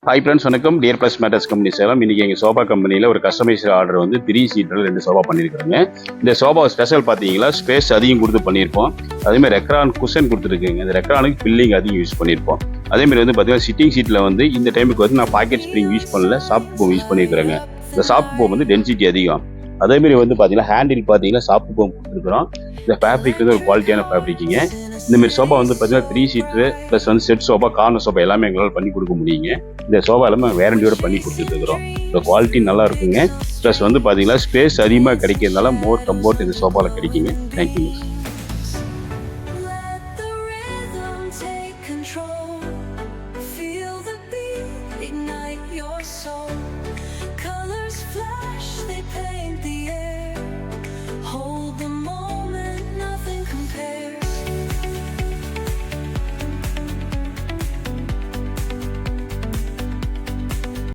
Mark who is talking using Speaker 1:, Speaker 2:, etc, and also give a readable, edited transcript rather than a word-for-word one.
Speaker 1: Hi friends, வணக்கம். Dear plus matters company Salem. இன்னைக்கு எங்கள் சோபா கம்பெனியில் ஒரு கஸ்டமைஸ்டு ஆர்டர் வந்து 3 சீட்டில் 2 சோபா பண்ணியிருக்கிறோங்க. இந்த சோபா ஸ்பெஷல் பார்த்தீங்கன்னா ஸ்பேஸ் அதிகம் கொடுத்து பண்ணியிருப்போம். அதேமாதிரி ரெக்ரான் குஷன் கொடுத்துருக்குங்க. இந்த ரெக்ரானுக்கு பில்லிங் அதிகம் யூஸ் பண்ணியிருப்போம். அதேமாதிரி வந்து பார்த்தீங்கன்னா சிட்டிங் சீட்டில் வந்து இந்த டைமுக்கு வந்து நான் பாக்கெட் ஸ்ப்ரிங் யூஸ் பண்ணல, சாஃப்ட் போம் யூஸ் பண்ணியிருக்கிறேங்க. இந்த சாஃப்ட் போம் வந்து டென்சிட்டி அதிகம். அதேமாதிரி வந்து பார்த்தீங்கன்னா ஹேண்டில் பார்த்தீங்கன்னா சாஃப்ட் போம் கொடுத்துருக்குறோம். இந்த ஃபேப்ரிக் வந்து ஒரு குவாலிட்டியான ஃபேப்ரிக்குங்க. இந்தமாரி சோபா வந்து பார்த்தீங்கன்னா 3 சீட்ரு ப்ளஸ் வந்து செட் சோபா, கார்னர் சோபா எல்லாமே எங்களால் பண்ணி கொடுக்க முடியுங்க. இந்த சோபா எல்லாமே வேரண்டியோட பண்ணி கொடுத்துட்ருக்குறோம். இந்த குவாலிட்டி நல்லா இருக்குங்க. ப்ளஸ் வந்து பார்த்தீங்கன்னா ஸ்பேஸ் அதிகமாக கிடைக்கிறதுனால மோர் கம்போர்ட் இந்த சோபாவில் கிடைக்குங்க. தேங்க்யூங்க.
Speaker 2: Ignite your soul. Colors flash, they